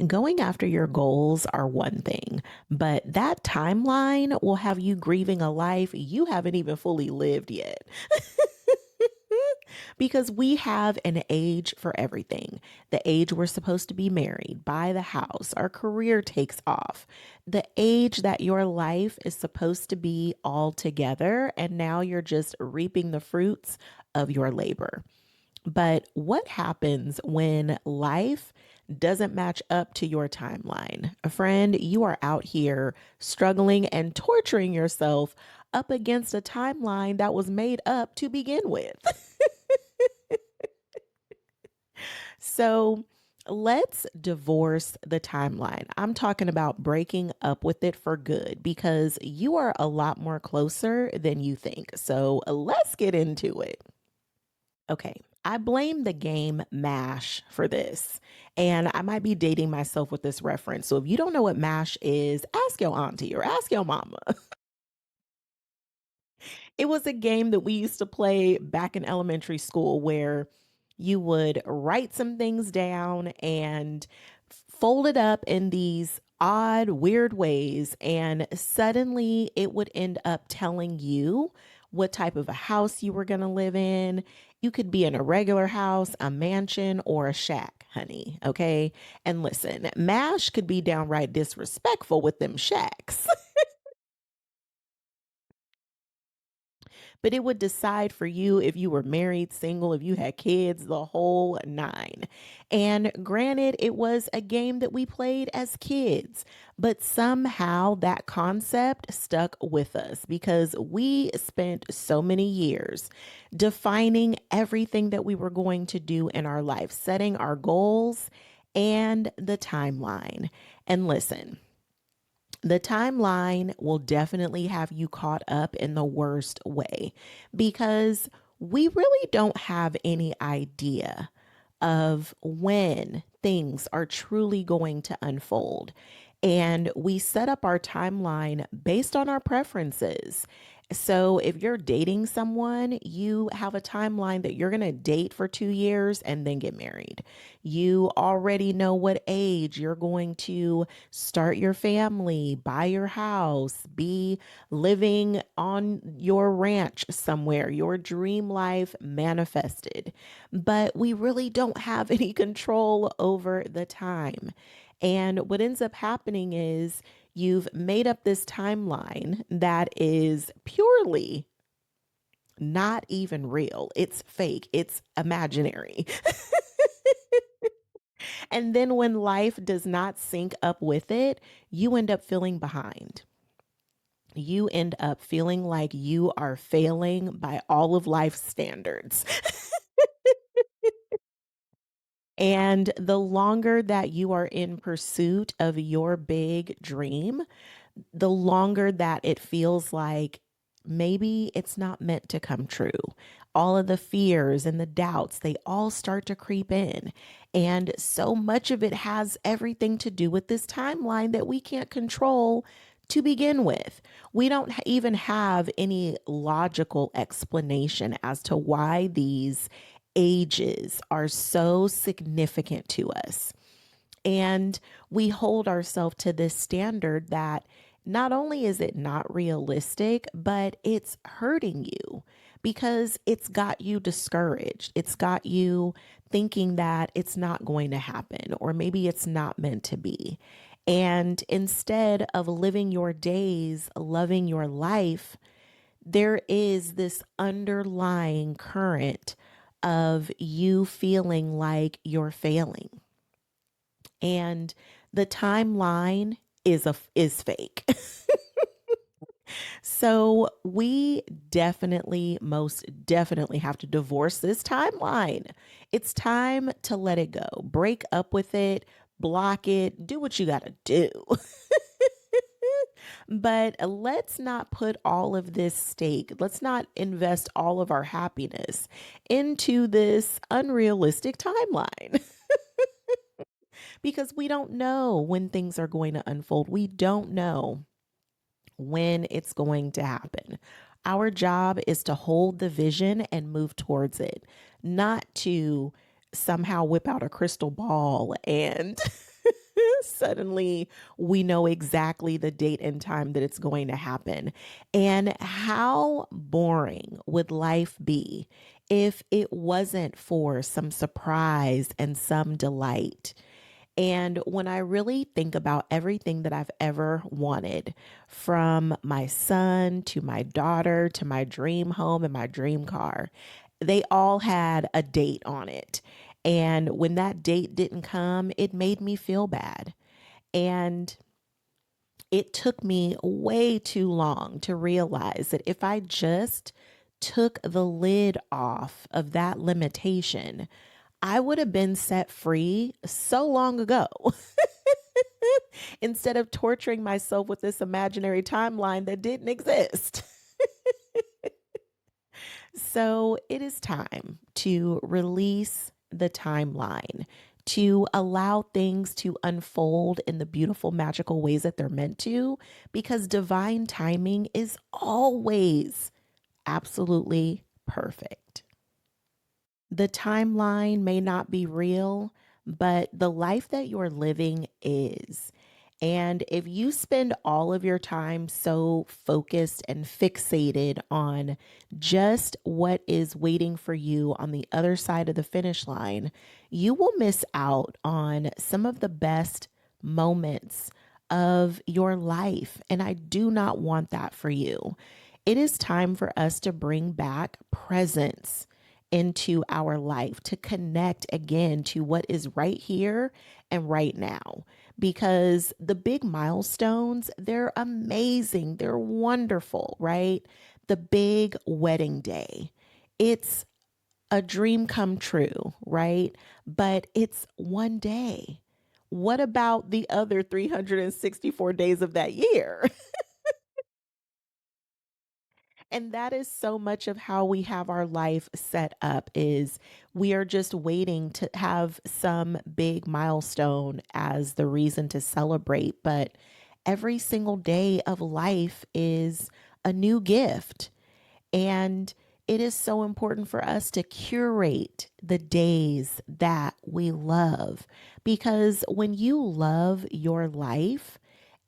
Going after your goals are one thing, but that timeline will have you grieving a life you haven't even fully lived yet. Because we have an age for everything. The age we're supposed to be married, buy the house, our career takes off. The age that your life is supposed to be all together, and now you're just reaping the fruits of your labor. But what happens when life doesn't match up to your timeline? A friend, you are out here struggling and torturing yourself up against a timeline that was made up to begin with. So let's divorce the timeline. I'm talking about breaking up with it for good because you are a lot more closer than you think. So let's get into it. Okay, I blame the game MASH for this. And I might be dating myself with this reference. So if you don't know what MASH is, ask your auntie or ask your mama. It was a game that we used to play back in elementary school where you would write some things down and fold it up in these odd, weird ways. And suddenly it would end up telling you what type of a house you were going to live in. You could be in a regular house, a mansion, or a shack, honey. Okay. And listen, MASH could be downright disrespectful with them shacks. But it would decide for you if you were married, single, if you had kids, the whole nine. And granted, it was a game that we played as kids, but somehow that concept stuck with us because we spent so many years defining everything that we were going to do in our life, setting our goals and the timeline. And listen, the timeline will definitely have you caught up in the worst way because we really don't have any idea of when things are truly going to unfold. And we set up our timeline based on our preferences. So if you're dating someone, you have a timeline that you're going to date for 2 years and then get married. You already know what age you're going to start your family, buy your house, be living on your ranch somewhere, your dream life manifested. But we really don't have any control over the time. And what ends up happening is you've made up this timeline that is purely not even real. It's fake, it's imaginary. And then when life does not sync up with it, you end up feeling behind. You end up feeling like you are failing by all of life's standards. And the longer that you are in pursuit of your big dream, the longer that it feels like maybe it's not meant to come true. All of the fears and the doubts, they all start to creep in. And so much of it has everything to do with this timeline that we can't control to begin with. We don't even have any logical explanation as to why these ages are so significant to us. And we hold ourselves to this standard that not only is it not realistic, but it's hurting you because it's got you discouraged. It's got you thinking that it's not going to happen, or maybe it's not meant to be. And instead of living your days, loving your life, there is this underlying current of you feeling like you're failing. And the timeline is fake. So we definitely, most definitely have to divorce this timeline. It's time to let it go. Break up with it, block it, do what you got to do. But let's not put all of this stake, let's not invest all of our happiness into this unrealistic timeline. Because we don't know when things are going to unfold. We don't know when it's going to happen. Our job is to hold the vision and move towards it, not to somehow whip out a crystal ball and suddenly we know exactly the date and time that it's going to happen. And how boring would life be if it wasn't for some surprise and some delight? And when I really think about everything that I've ever wanted, from my son to my daughter to my dream home and my dream car, they all had a date on it. And when that date didn't come, it made me feel bad. And it took me way too long to realize that if I just took the lid off of that limitation, I would have been set free so long ago. Instead of torturing myself with this imaginary timeline that didn't exist. So it is time to release the timeline, to allow things to unfold in the beautiful, magical ways that they're meant to, because divine timing is always absolutely perfect. The timeline may not be real, but the life that you're living is. And if you spend all of your time so focused and fixated on just what is waiting for you on the other side of the finish line, you will miss out on some of the best moments of your life. And I do not want that for you. It is time for us to bring back presence into our life, to connect again to what is right here and right now. Because the big milestones, they're amazing, they're wonderful, right? The big wedding day, it's a dream come true, right? But it's one day. What about the other 364 days of that year? And that is so much of how we have our life set up, is we are just waiting to have some big milestone as the reason to celebrate. But every single day of life is a new gift. And it is so important for us to curate the days that we love, because when you love your life,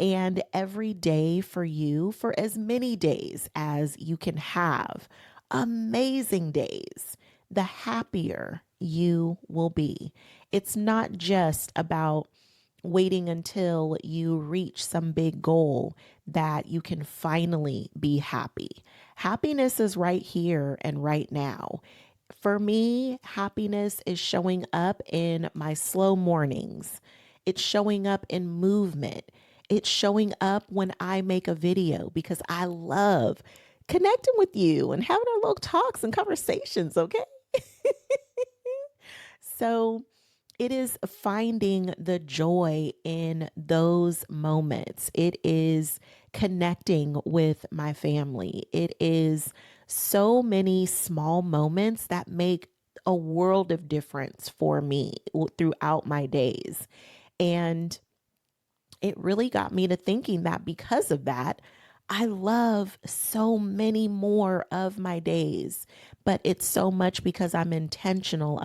and every day for you, for as many days as you can have, amazing days, the happier you will be. It's not just about waiting until you reach some big goal that you can finally be happy. Happiness is right here and right now. For me, happiness is showing up in my slow mornings. It's showing up in movement. It's showing up when I make a video, because I love connecting with you and having our little talks and conversations, okay? So it is finding the joy in those moments. It is connecting with my family. It is so many small moments that make a world of difference for me throughout my days. And it really got me to thinking that because of that, I love so many more of my days, but it's so much because I'm intentional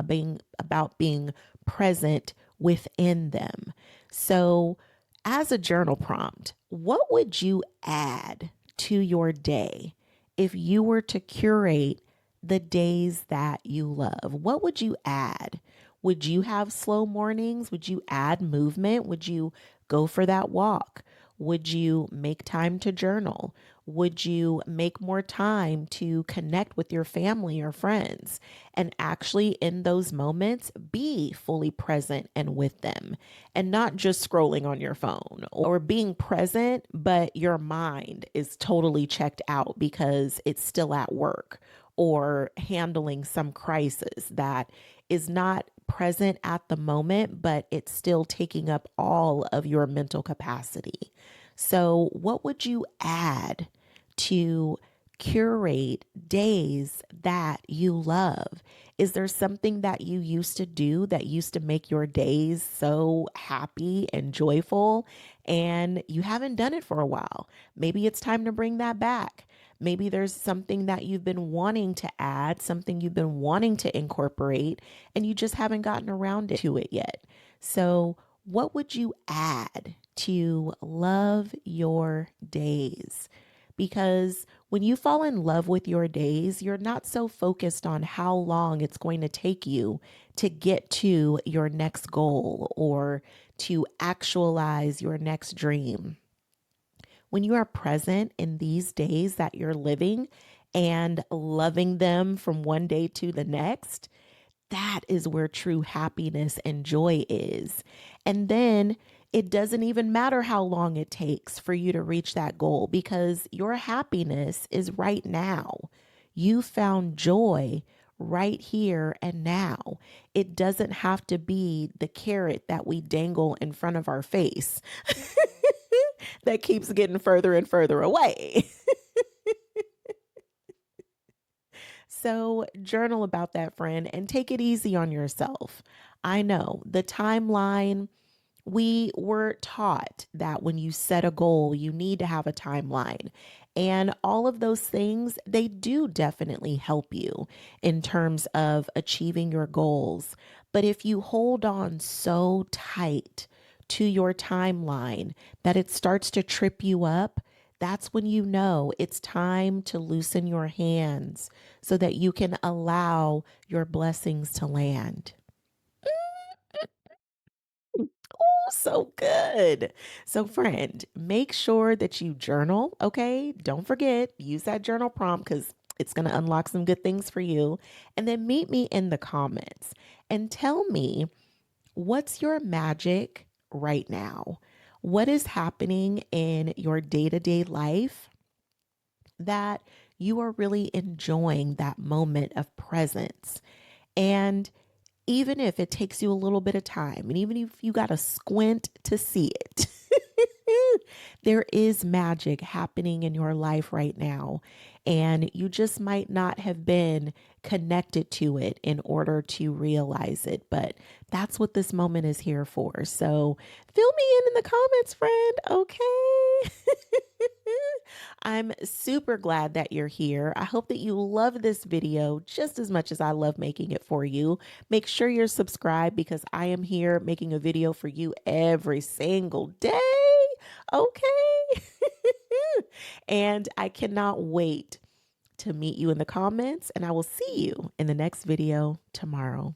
about being present within them. So, as a journal prompt, what would you add to your day if you were to curate the days that you love? What would you add? Would you have slow mornings? Would you add movement? Would you go for that walk? Would you make time to journal? Would you make more time to connect with your family or friends and actually in those moments be fully present and with them, and not just scrolling on your phone, or being present, but your mind is totally checked out because it's still at work or handling some crisis that is not present at the moment, but it's still taking up all of your mental capacity. So, what would you add to curate days that you love? Is there something that you used to do that used to make your days so happy and joyful, and you haven't done it for a while? Maybe it's time to bring that back. Maybe there's something that you've been wanting to add, something you've been wanting to incorporate, and you just haven't gotten around to it yet. So, what would you add to love your days? Because when you fall in love with your days, you're not so focused on how long it's going to take you to get to your next goal or to actualize your next dream. When you are present in these days that you're living and loving them from one day to the next, that is where true happiness and joy is. And then it doesn't even matter how long it takes for you to reach that goal because your happiness is right now. You found joy right here and now. It doesn't have to be the carrot that we dangle in front of our face that keeps getting further and further away. So, journal about that, friend, and take it easy on yourself. I know the timeline, we were taught that when you set a goal, you need to have a timeline. And all of those things, they do definitely help you in terms of achieving your goals. But if you hold on so tight to your timeline that it starts to trip you up, that's when you know it's time to loosen your hands so that you can allow your blessings to land. Oh, so good. So, friend, make sure that you journal, okay? Don't forget, use that journal prompt because it's going to unlock some good things for you. And then meet me in the comments and tell me what's your magic right now? What is happening in your day to day life that you are really enjoying that moment of presence? And even if it takes you a little bit of time, and even if you got to squint to see it, there is magic happening in your life right now. And you just might not have been connected to it in order to realize it. But that's what this moment is here for. So fill me in the comments, friend. Okay. I'm super glad that you're here. I hope that you love this video just as much as I love making it for you. Make sure you're subscribed because I am here making a video for you every single day. Okay. And I cannot wait to meet you in the comments, and I will see you in the next video tomorrow.